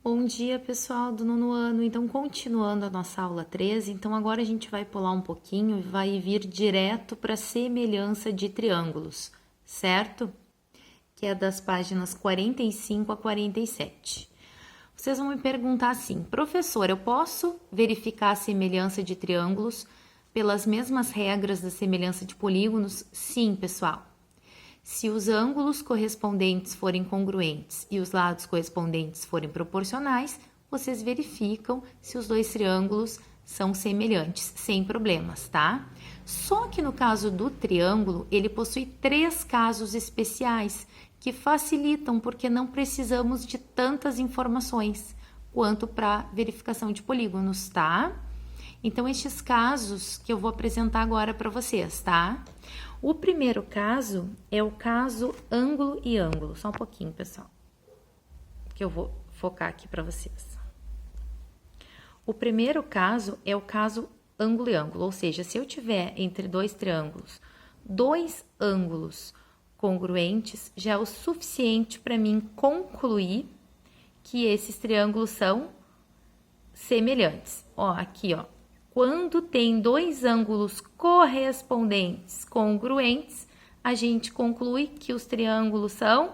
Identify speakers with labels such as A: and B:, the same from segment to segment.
A: Bom dia, pessoal do nono ano. Então, continuando a nossa aula 13, então agora a gente vai pular um pouquinho e vai vir direto para a semelhança de triângulos, certo? Que é das páginas 45 a 47. Vocês vão me perguntar assim, professor, eu posso verificar a semelhança de triângulos pelas mesmas regras da semelhança de polígonos? Sim, pessoal. Se os ângulos correspondentes forem congruentes e os lados correspondentes forem proporcionais, vocês verificam se os dois triângulos são semelhantes, sem problemas, tá? Só que no caso do triângulo, ele possui 3 casos especiais que facilitam porque não precisamos de tantas informações quanto para verificação de polígonos, tá? Então, estes casos que eu vou apresentar agora para vocês, tá? O primeiro caso é o caso ângulo e ângulo. Só um pouquinho, pessoal, que eu vou focar aqui para vocês. O primeiro caso é o caso ângulo e ângulo, ou seja, se eu tiver entre dois triângulos, dois ângulos congruentes, já é o suficiente para mim concluir que esses triângulos são semelhantes. Ó, aqui, ó. Quando tem dois ângulos correspondentes congruentes, a gente conclui que os triângulos são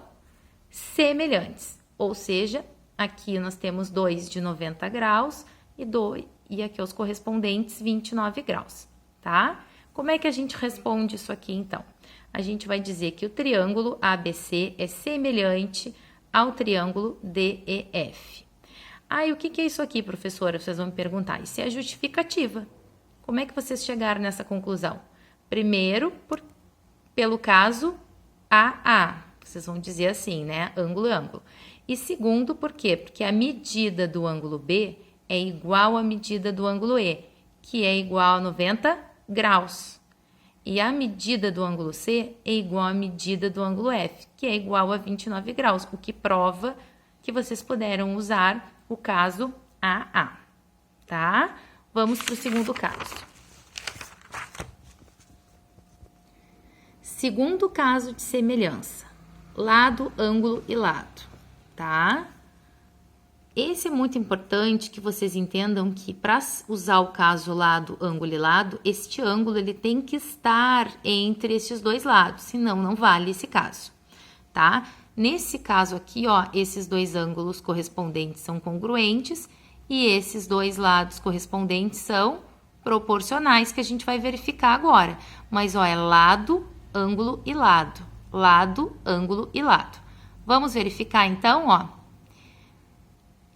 A: semelhantes. Ou seja, aqui nós temos dois de 90 graus e aqui os correspondentes 29 graus, tá? Como é que a gente responde isso aqui, então? A gente vai dizer que o triângulo ABC é semelhante ao triângulo DEF. Ah, e o que é isso aqui, professora? Vocês vão me perguntar. Isso é a justificativa. Como é que vocês chegaram nessa conclusão? Primeiro, pelo caso AA. Vocês vão dizer assim, né? Ângulo e ângulo. E segundo, por quê? Porque a medida do ângulo B é igual à medida do ângulo E, que é igual a 90 graus. E a medida do ângulo C é igual à medida do ângulo F, que é igual a 29 graus, o que prova que vocês puderam usar o caso AA, tá? Vamos para o segundo caso. Segundo caso de semelhança, lado, ângulo e lado, tá? Esse é muito importante que vocês entendam que para usar o caso lado, ângulo e lado, este ângulo ele tem que estar entre esses dois lados, senão não vale esse caso, tá? Nesse caso aqui, ó, esses dois ângulos correspondentes são congruentes e esses dois lados correspondentes são proporcionais, que a gente vai verificar agora. Mas, ó, é lado, ângulo e lado. Lado, ângulo e lado. Vamos verificar, então, ó.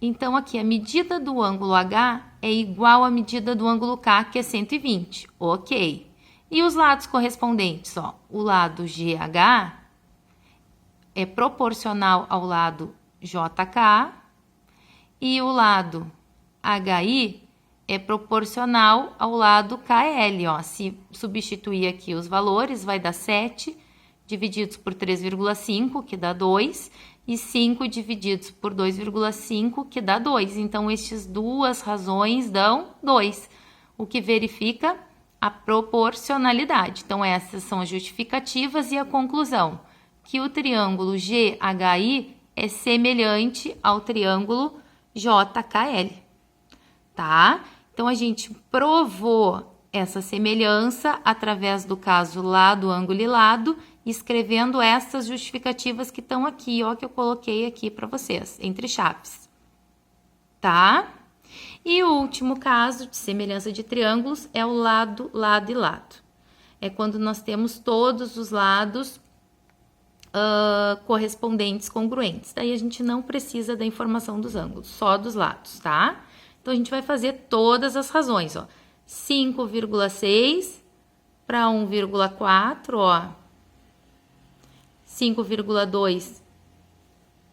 A: Então, aqui, a medida do ângulo H é igual à medida do ângulo K, que é 120. Ok. E os lados correspondentes, ó. O lado GH é proporcional ao lado JK e o lado HI é proporcional ao lado KL, ó. Se substituir aqui os valores, vai dar 7 divididos por 3,5, que dá 2, e 5 divididos por 2,5, que dá 2. Então, estas duas razões dão 2, o que verifica a proporcionalidade. Então, essas são as justificativas e a conclusão, que o triângulo GHI é semelhante ao triângulo JKL, tá? Então, a gente provou essa semelhança através do caso lado, ângulo e lado, escrevendo essas justificativas que estão aqui, ó, que eu coloquei aqui para vocês, entre chaves, tá? E o último caso de semelhança de triângulos é o lado, lado e lado. É quando nós temos todos os lados correspondentes congruentes. Daí a gente não precisa da informação dos ângulos, só dos lados, tá? Então, a gente vai fazer todas as razões, ó. 5,6 para 1,4, ó. 5,2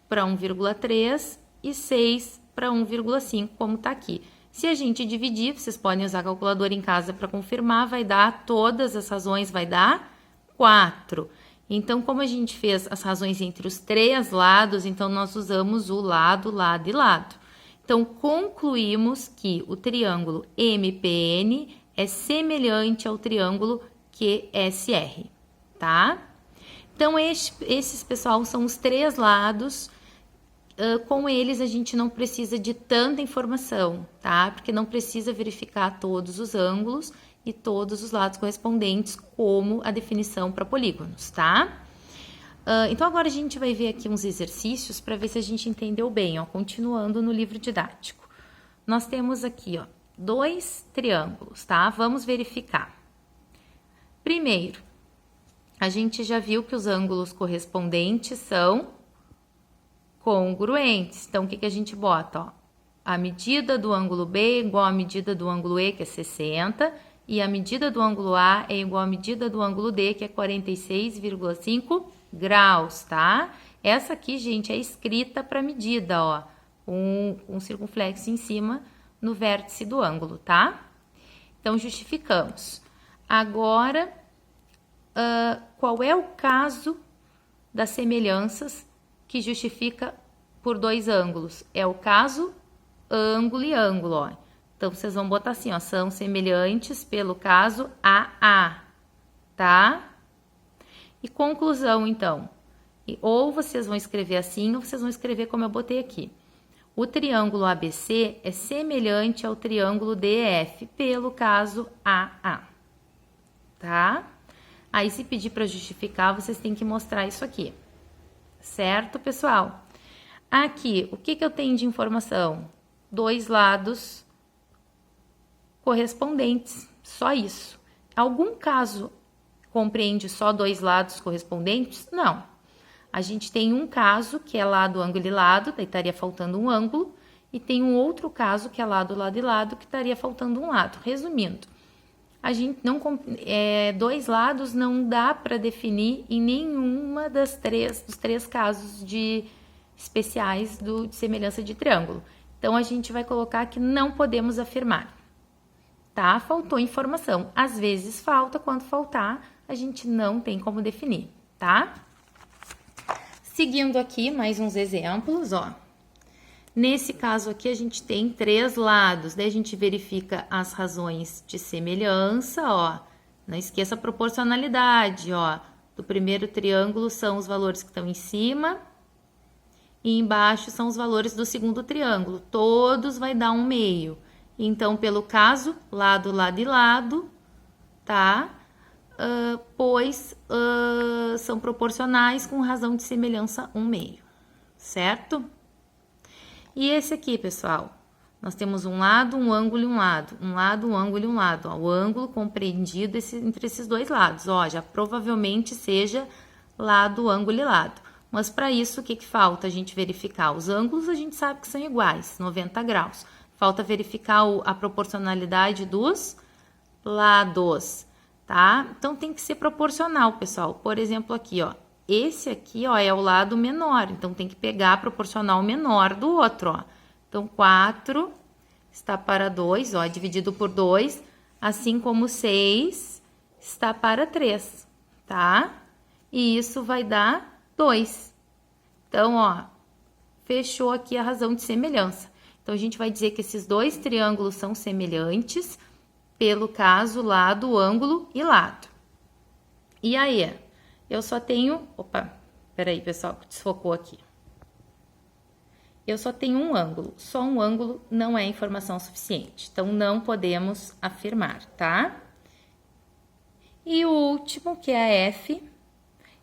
A: para 1,3 e 6 para 1,5, como tá aqui. Se a gente dividir, vocês podem usar a calculadora em casa para confirmar, vai dar todas as razões, vai dar 4. Então, como a gente fez as razões entre os 3 lados, então nós usamos o lado, lado e lado. Então, concluímos que o triângulo MPN é semelhante ao triângulo QSR, tá? Então, esses, pessoal, são os 3 lados com eles a gente não precisa de tanta informação, tá? Porque não precisa verificar todos os ângulos e todos os lados correspondentes, como a definição para polígonos, tá? Então, agora a gente vai ver aqui uns exercícios para ver se a gente entendeu bem, ó, continuando no livro didático. Nós temos aqui, ó, 2 triângulos, tá? Vamos verificar. Primeiro, a gente já viu que os ângulos correspondentes são congruentes. Então, o que a gente bota? Ó? A medida do ângulo B é igual à medida do ângulo E, que é 60, e a medida do ângulo A é igual à medida do ângulo D, que é 46,5 graus, tá? Essa aqui, gente, é escrita para medida, ó, um circunflexo em cima no vértice do ângulo, tá? Então, justificamos. Agora, qual é o caso das semelhanças que justifica por 2 ângulos? É o caso ângulo e ângulo, ó. Então, vocês vão botar assim, ó, são semelhantes pelo caso AA, tá? E conclusão, então, ou vocês vão escrever assim, ou vocês vão escrever como eu botei aqui. O triângulo ABC é semelhante ao triângulo DEF pelo caso AA, tá? Aí, se pedir para justificar, vocês têm que mostrar isso aqui. Certo, pessoal? Aqui, o que eu tenho de informação? 2 lados correspondentes, só isso. Algum caso compreende só 2 lados correspondentes? Não. A gente tem um caso que é lado, ângulo e lado, daí estaria faltando um ângulo, e tem um outro caso que é lado, lado e lado, que estaria faltando um lado. Resumindo, a gente não 2 lados não dá para definir em nenhuma dos 3 casos especiais de semelhança de triângulo. Então, a gente vai colocar que não podemos afirmar, tá? Faltou informação. Às vezes falta, quando faltar, a gente não tem como definir, tá? Seguindo aqui, mais uns exemplos, ó. Nesse caso aqui, a gente tem 3 lados, daí a gente verifica as razões de semelhança, ó. Não esqueça a proporcionalidade, ó. Do primeiro triângulo são os valores que estão em cima e embaixo são os valores do segundo triângulo. Todos vai dar 1/2. Então, pelo caso, lado, lado e lado, tá? Pois são proporcionais com razão de semelhança 1/2, certo? E esse aqui, pessoal, nós temos um lado, um ângulo e um lado. Um lado, um ângulo e um lado. Ó, o ângulo compreendido entre esses 2 lados. Ó, já provavelmente seja lado, ângulo e lado. Mas para isso, o que falta a gente verificar? Os ângulos a gente sabe que são iguais, 90 graus. Falta verificar a proporcionalidade dos lados, tá? Então, tem que ser proporcional, pessoal. Por exemplo, aqui, ó. Esse aqui, ó, é o lado menor. Então, tem que pegar a proporcional menor do outro, ó. Então, 4 está para 2, ó, dividido por 2. Assim como 6 está para 3, tá? E isso vai dar 2. Então, ó, fechou aqui a razão de semelhança. Então, a gente vai dizer que esses 2 triângulos são semelhantes pelo caso lado, ângulo e lado. E aí, eu só tenho... Opa, peraí, pessoal, desfocou aqui. Eu só tenho um ângulo. Só um ângulo não é informação suficiente. Então, não podemos afirmar, tá? E o último, que é a F.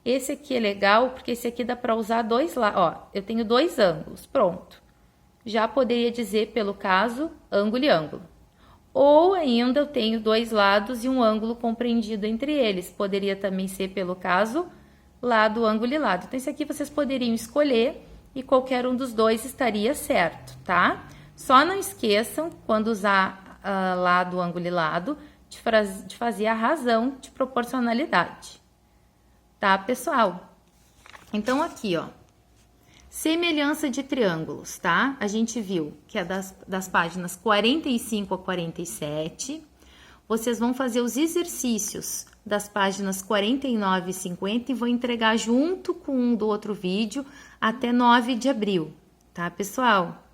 A: Esse aqui é legal, porque esse aqui dá para usar 2 lados. Ó, eu tenho 2 ângulos, pronto. Já poderia dizer, pelo caso, ângulo e ângulo. Ou ainda eu tenho 2 lados e um ângulo compreendido entre eles. Poderia também ser, pelo caso, lado, ângulo e lado. Então, esse aqui vocês poderiam escolher e qualquer um dos 2 estaria certo, tá? Só não esqueçam, quando usar lado, ângulo e lado, de fazer a razão de proporcionalidade. Tá, pessoal? Então, aqui, ó. Semelhança de triângulos, tá? A gente viu que é das páginas 45 a 47. Vocês vão fazer os exercícios das páginas 49 e 50 e vou entregar junto com um do outro vídeo até 9 de abril, tá, pessoal?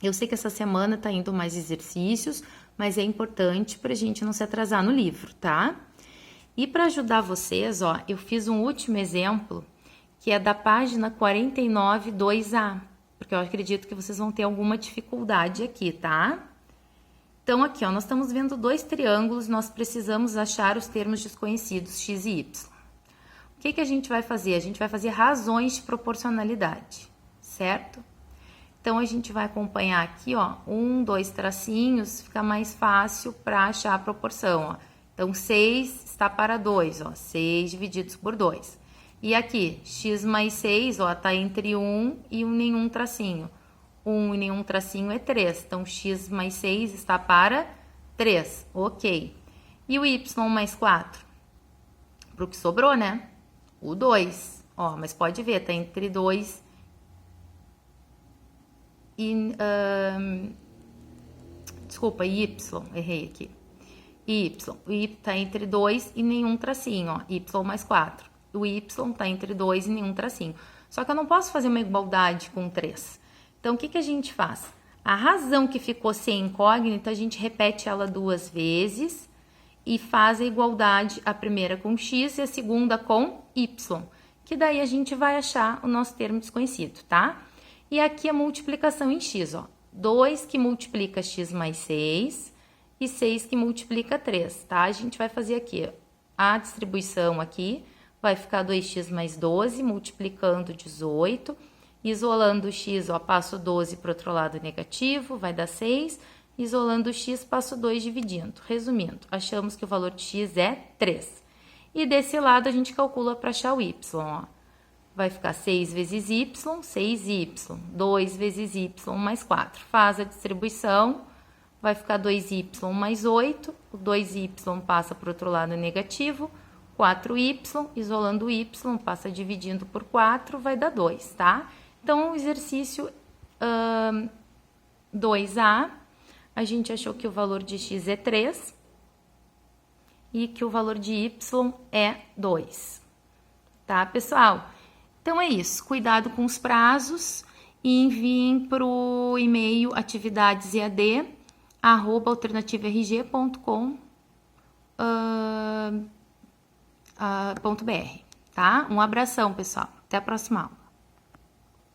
A: Eu sei que essa semana tá indo mais exercícios, mas é importante pra gente não se atrasar no livro, tá? E para ajudar vocês, ó, eu fiz um último exemplo que é da página 49, 2A, porque eu acredito que vocês vão ter alguma dificuldade aqui, tá? Então, aqui, ó, nós estamos vendo dois triângulos, nós precisamos achar os termos desconhecidos, x e y. O que a gente vai fazer? A gente vai fazer razões de proporcionalidade, certo? Então, a gente vai acompanhar aqui, ó, 1, 2 tracinhos, fica mais fácil para achar a proporção, ó. Então, 6 está para 2, ó, 6 divididos por 2. E aqui, x mais 6, ó, tá entre 1 e nenhum tracinho. 1 e nenhum tracinho é 3, então x mais 6 está para 3, ok. E o y mais 4? Pro que sobrou, né? O 2, ó, mas pode ver, tá entre 2 e... desculpa, y, errei aqui. O y tá entre 2 e nenhum tracinho, ó, y mais 4. O y tá entre 2 e nenhum tracinho. Só que eu não posso fazer uma igualdade com 3. Então, o que a gente faz? A razão que ficou sem incógnita, a gente repete ela 2 vezes e faz a igualdade, a primeira com x e a segunda com y, que daí a gente vai achar o nosso termo desconhecido, tá? E aqui a multiplicação em x, ó. 2 que multiplica x mais 6 e 6 que multiplica 3, tá? A gente vai fazer aqui, ó, a distribuição aqui, vai ficar 2x mais 12, multiplicando 18, isolando o x, ó, passo 12 para o outro lado negativo, vai dar 6, isolando o x, passo 2 dividindo. Resumindo, achamos que o valor de x é 3. E desse lado a gente calcula para achar o y, ó. Vai ficar 6 vezes y, 6y, 2 vezes y mais 4. Faz a distribuição, vai ficar 2y mais 8, o 2y passa para o outro lado negativo, 4y, isolando o y, passa dividindo por 4, vai dar 2, tá? Então, o exercício 2A, a gente achou que o valor de x é 3 e que o valor de y é 2, tá, pessoal? Então, é isso. Cuidado com os prazos e enviem para o e-mail atividadesead@alternativarg.com.br, tá? Um abração, pessoal. Até a próxima aula.